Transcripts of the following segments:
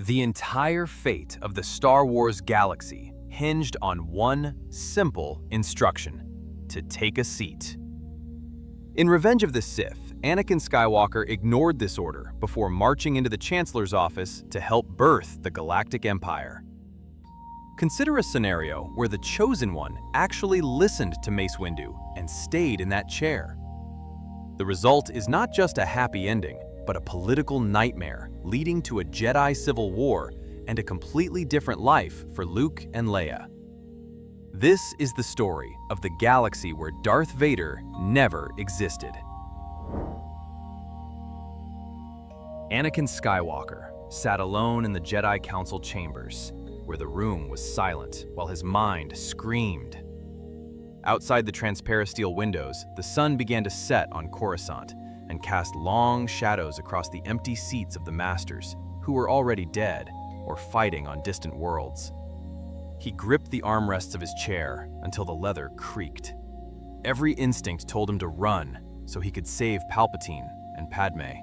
The entire fate of the Star Wars galaxy hinged on one simple instruction: to take a seat. In Revenge of the Sith, Anakin Skywalker ignored this order before marching into the Chancellor's office to help birth the Galactic Empire. Consider a scenario where the Chosen One actually listened to Mace Windu and stayed in that chair. The result is not just a happy ending, but a political nightmare leading to a Jedi civil war and a completely different life for Luke and Leia. This is the story of the galaxy where Darth Vader never existed. Anakin Skywalker sat alone in the Jedi Council chambers, where the room was silent while his mind screamed. Outside the transparent steel windows, the sun began to set on Coruscant and cast long shadows across the empty seats of the Masters, who were already dead or fighting on distant worlds. He gripped the armrests of his chair until the leather creaked. Every instinct told him to run so he could save Palpatine and Padmé.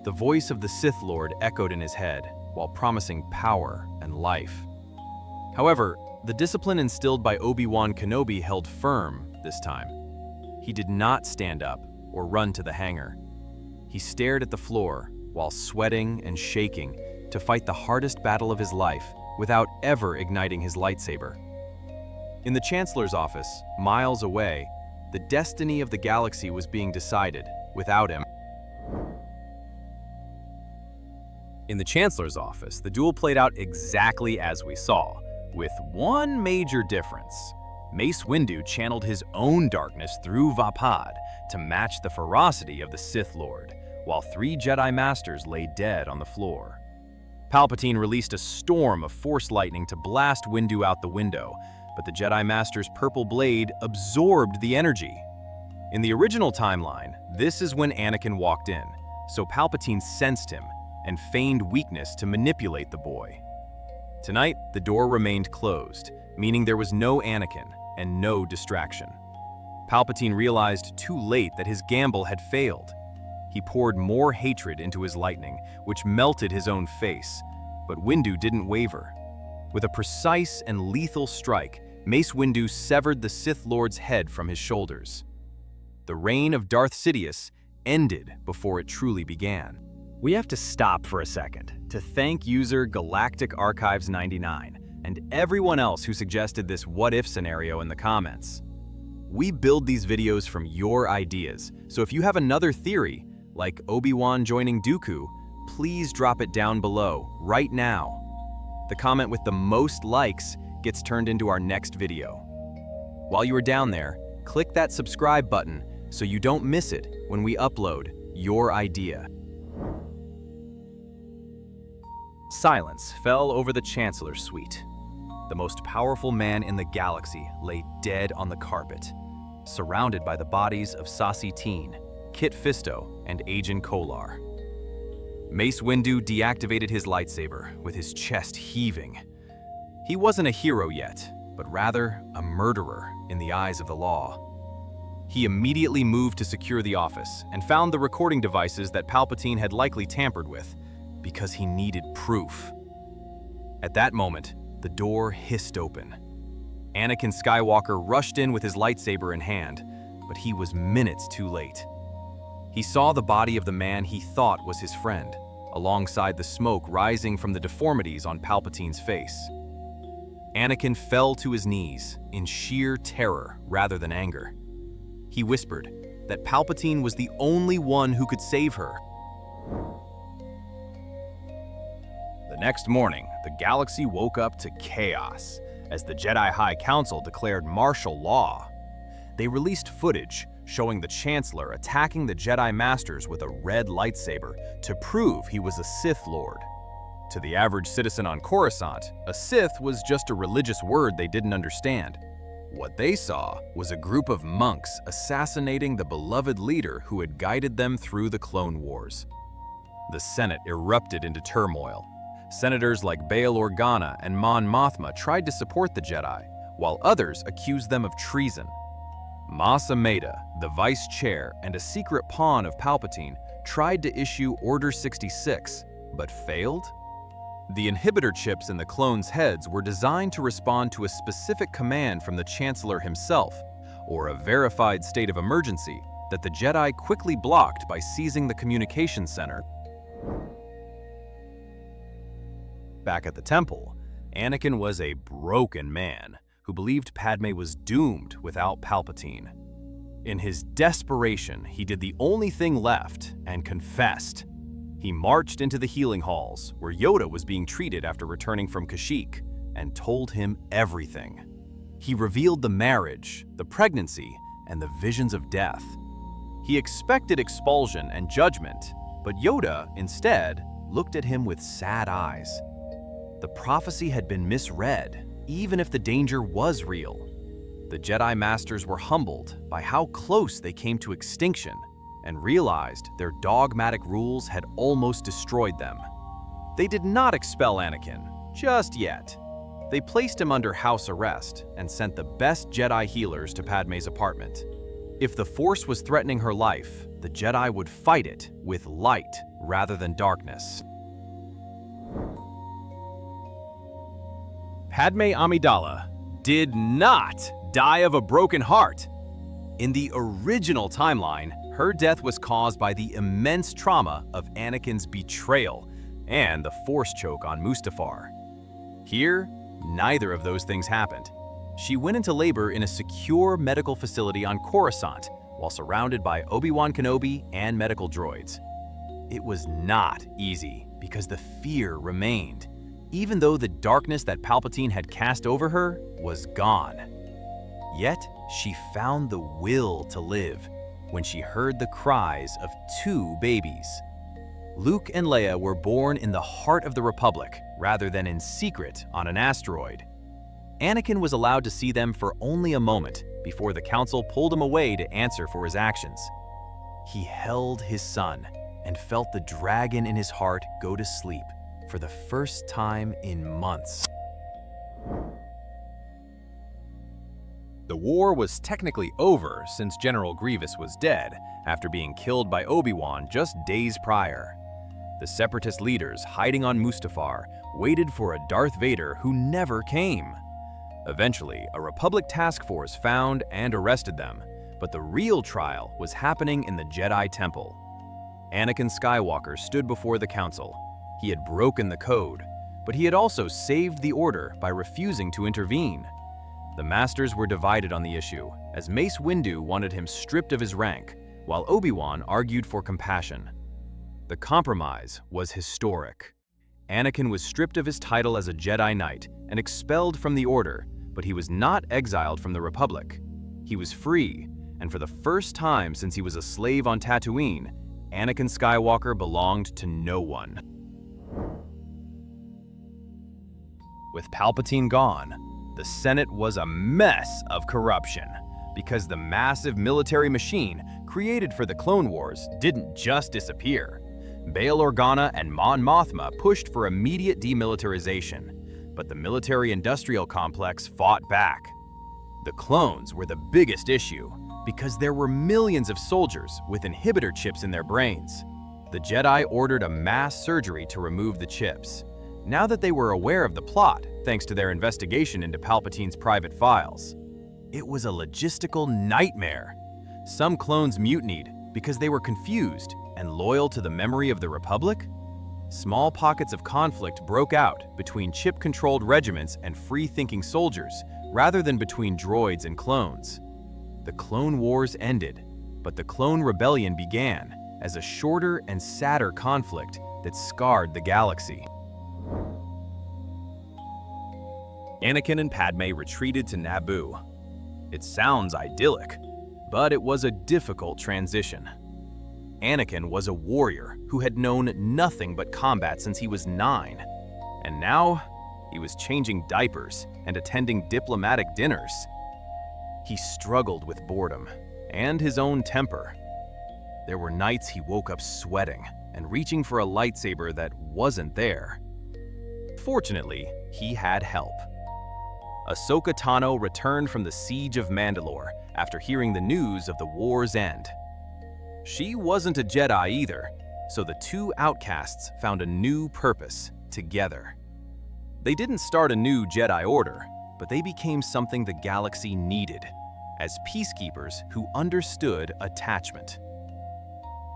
The voice of the Sith Lord echoed in his head while promising power and life. However, the discipline instilled by Obi-Wan Kenobi held firm this time. He did not stand up or run to the hangar. He stared at the floor while sweating and shaking to fight the hardest battle of his life without ever igniting his lightsaber. In the Chancellor's office, miles away, the destiny of the galaxy was being decided without him. In the Chancellor's office, the duel played out exactly as we saw, with one major difference. Mace Windu channeled his own darkness through Vapad to match the ferocity of the Sith Lord, while 3 Jedi Masters lay dead on the floor. Palpatine released a storm of Force lightning to blast Windu out the window, but the Jedi Master's purple blade absorbed the energy. In the original timeline, this is when Anakin walked in, so Palpatine sensed him and feigned weakness to manipulate the boy. Tonight, the door remained closed, meaning there was no Anakin and no distraction. Palpatine realized too late that his gamble had failed. He poured more hatred into his lightning, which melted his own face, but Windu didn't waver. With a precise and lethal strike, Mace Windu severed the Sith Lord's head from his shoulders. The reign of Darth Sidious ended before it truly began. We have to stop for a second to thank user Galactic Archives 99 and everyone else who suggested this what-if scenario in the comments. We build these videos from your ideas, so if you have another theory, like Obi-Wan joining Dooku, please drop it down below, right now. The comment with the most likes gets turned into our next video. While you are down there, click that subscribe button so you don't miss it when we upload your idea. Silence fell over the Chancellor's suite. The most powerful man in the galaxy lay dead on the carpet, surrounded by the bodies of Saci Teen, Kit Fisto, and Agent Kolar. Mace Windu deactivated his lightsaber with his chest heaving. He wasn't a hero yet, but rather a murderer in the eyes of the law. He immediately moved to secure the office and found the recording devices that Palpatine had likely tampered with, because he needed proof. At that moment, the door hissed open. Anakin Skywalker rushed in with his lightsaber in hand, but he was minutes too late. He saw the body of the man he thought was his friend, alongside the smoke rising from the deformities on Palpatine's face. Anakin fell to his knees in sheer terror rather than anger. He whispered that Palpatine was the only one who could save her. The next morning, the galaxy woke up to chaos as the Jedi High Council declared martial law. They released footage showing the Chancellor attacking the Jedi Masters with a red lightsaber to prove he was a Sith Lord. To the average citizen on Coruscant, a Sith was just a religious word they didn't understand. What they saw was a group of monks assassinating the beloved leader who had guided them through the Clone Wars. The Senate erupted into turmoil. Senators like Bail Organa and Mon Mothma tried to support the Jedi, while others accused them of treason. Mas Amidala, the vice chair and a secret pawn of Palpatine, tried to issue Order 66, but failed? The inhibitor chips in the clones' heads were designed to respond to a specific command from the Chancellor himself, or a verified state of emergency that the Jedi quickly blocked by seizing the communications center. Back at the temple, Anakin was a broken man who believed Padmé was doomed without Palpatine. In his desperation, he did the only thing left and confessed. He marched into the healing halls, where Yoda was being treated after returning from Kashyyyk, and told him everything. He revealed the marriage, the pregnancy, and the visions of death. He expected expulsion and judgment, but Yoda, instead, looked at him with sad eyes. The prophecy had been misread, even if the danger was real. The Jedi Masters were humbled by how close they came to extinction and realized their dogmatic rules had almost destroyed them. They did not expel Anakin, just yet. They placed him under house arrest and sent the best Jedi healers to Padmé's apartment. If the Force was threatening her life, the Jedi would fight it with light rather than darkness. Padmé Amidala did not die of a broken heart. In the original timeline, her death was caused by the immense trauma of Anakin's betrayal and the Force choke on Mustafar. Here, neither of those things happened. She went into labor in a secure medical facility on Coruscant while surrounded by Obi-Wan Kenobi and medical droids. It was not easy because the fear remained, even though the darkness that Palpatine had cast over her was gone. Yet, she found the will to live when she heard the cries of 2 babies. Luke and Leia were born in the heart of the Republic rather than in secret on an asteroid. Anakin was allowed to see them for only a moment before the Council pulled him away to answer for his actions. He held his son and felt the dragon in his heart go to sleep for the first time in months. The war was technically over since General Grievous was dead after being killed by Obi-Wan just days prior. The Separatist leaders hiding on Mustafar waited for a Darth Vader who never came. Eventually, a Republic task force found and arrested them, but the real trial was happening in the Jedi Temple. Anakin Skywalker stood before the Council. He had broken the code, but he had also saved the Order by refusing to intervene. The Masters were divided on the issue, as Mace Windu wanted him stripped of his rank, while Obi-Wan argued for compassion. The compromise was historic. Anakin was stripped of his title as a Jedi Knight and expelled from the Order, but he was not exiled from the Republic. He was free, and for the first time since he was a slave on Tatooine, Anakin Skywalker belonged to no one. With Palpatine gone, the Senate was a mess of corruption because the massive military machine created for the Clone Wars didn't just disappear. Bail Organa and Mon Mothma pushed for immediate demilitarization, but the military-industrial complex fought back. The clones were the biggest issue because there were millions of soldiers with inhibitor chips in their brains. The Jedi ordered a mass surgery to remove the chips. Now that they were aware of the plot, thanks to their investigation into Palpatine's private files, it was a logistical nightmare. Some clones mutinied because they were confused and loyal to the memory of the Republic. Small pockets of conflict broke out between chip-controlled regiments and free-thinking soldiers, rather than between droids and clones. The Clone Wars ended, but the Clone Rebellion began as a shorter and sadder conflict that scarred the galaxy. Anakin and Padmé retreated to Naboo. It sounds idyllic, but it was a difficult transition. Anakin was a warrior who had known nothing but combat since he was 9, and now he was changing diapers and attending diplomatic dinners. He struggled with boredom and his own temper. There were nights he woke up sweating and reaching for a lightsaber that wasn't there. Fortunately, he had help. Ahsoka Tano returned from the siege of Mandalore after hearing the news of the war's end. She wasn't a Jedi either, so the 2 outcasts found a new purpose: together. They didn't start a new Jedi Order, but they became something the galaxy needed, as peacekeepers who understood attachment.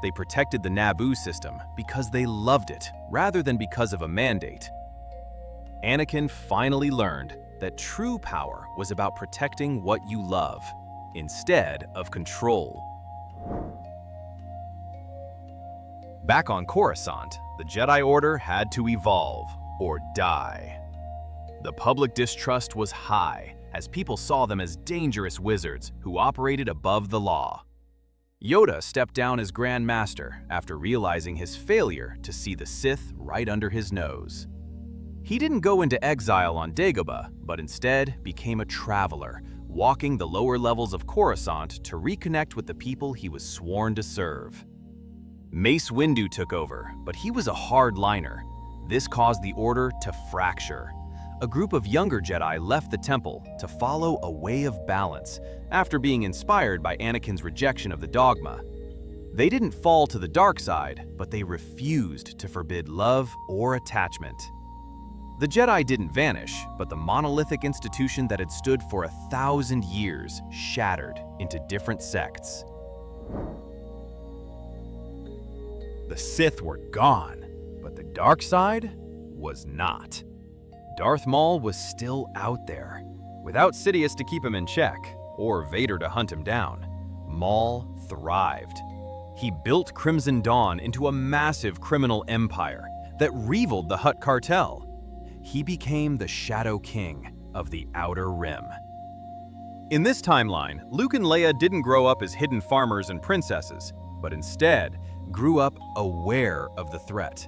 They protected the Naboo system because they loved it, rather than because of a mandate. Anakin finally learned that true power was about protecting what you love, instead of control. Back on Coruscant, the Jedi Order had to evolve or die. The public distrust was high, as people saw them as dangerous wizards who operated above the law. Yoda stepped down as Grand Master after realizing his failure to see the Sith right under his nose. He didn't go into exile on Dagobah, but instead became a traveler, walking the lower levels of Coruscant to reconnect with the people he was sworn to serve. Mace Windu took over, but he was a hardliner. This caused the Order to fracture. A group of younger Jedi left the temple to follow a way of balance after being inspired by Anakin's rejection of the dogma. They didn't fall to the dark side, but they refused to forbid love or attachment. The Jedi didn't vanish, but the monolithic institution that had stood for 1,000 years shattered into different sects. The Sith were gone, but the dark side was not. Darth Maul was still out there. Without Sidious to keep him in check, or Vader to hunt him down, Maul thrived. He built Crimson Dawn into a massive criminal empire that rivaled the Hutt cartel. He became the Shadow King of the Outer Rim. In this timeline, Luke and Leia didn't grow up as hidden farmers and princesses, but instead grew up aware of the threat.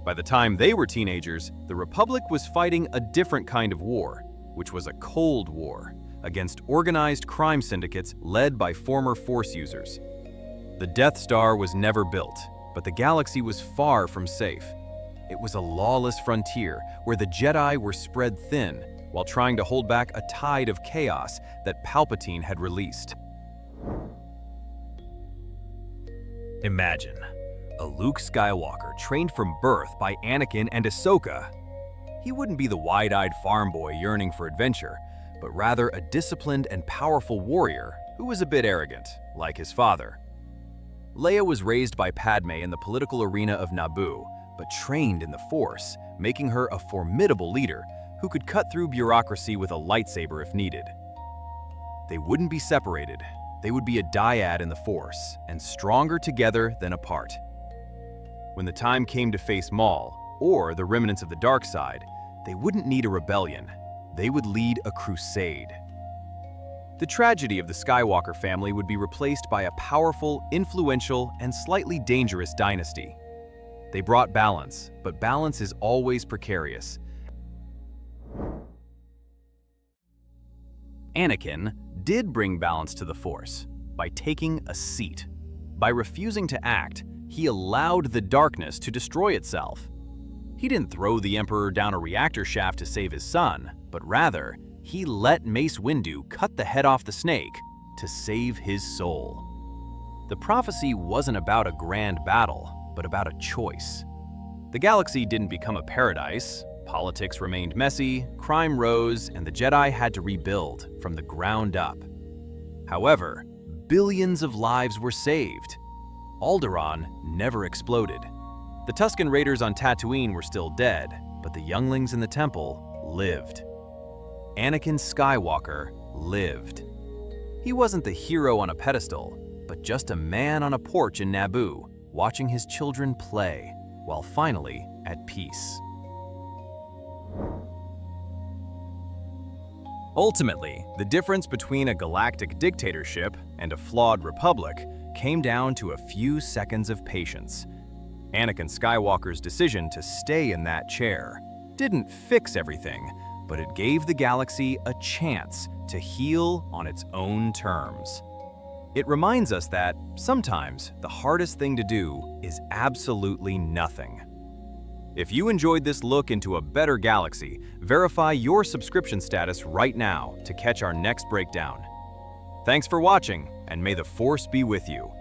By the time they were teenagers, the Republic was fighting a different kind of war, which was a Cold War, against organized crime syndicates led by former Force users. The Death Star was never built, but the galaxy was far from safe. It was a lawless frontier where the Jedi were spread thin while trying to hold back a tide of chaos that Palpatine had released. Imagine a Luke Skywalker trained from birth by Anakin and Ahsoka. He wouldn't be the wide-eyed farm boy yearning for adventure, but rather a disciplined and powerful warrior who was a bit arrogant, like his father. Leia was raised by Padmé in the political arena of Naboo, but trained in the Force, making her a formidable leader who could cut through bureaucracy with a lightsaber if needed. They wouldn't be separated. They would be a dyad in the Force, and stronger together than apart. When the time came to face Maul, or the remnants of the dark side, they wouldn't need a rebellion. They would lead a crusade. The tragedy of the Skywalker family would be replaced by a powerful, influential, and slightly dangerous dynasty. They brought balance, but balance is always precarious. Anakin did bring balance to the Force by taking a seat. By refusing to act, he allowed the darkness to destroy itself. He didn't throw the Emperor down a reactor shaft to save his son, but rather, he let Mace Windu cut the head off the snake to save his soul. The prophecy wasn't about a grand battle, but about a choice. The galaxy didn't become a paradise. Politics remained messy, crime rose, and the Jedi had to rebuild from the ground up. However, billions of lives were saved. Alderaan never exploded. The Tusken Raiders on Tatooine were still dead, but the younglings in the temple lived. Anakin Skywalker lived. He wasn't the hero on a pedestal, but just a man on a porch in Naboo, watching his children play, while finally at peace. Ultimately, the difference between a galactic dictatorship and a flawed republic came down to a few seconds of patience. Anakin Skywalker's decision to stay in that chair didn't fix everything, but it gave the galaxy a chance to heal on its own terms. It reminds us that sometimes the hardest thing to do is absolutely nothing. If you enjoyed this look into a better galaxy, verify your subscription status right now to catch our next breakdown. Thanks for watching, and may the Force be with you.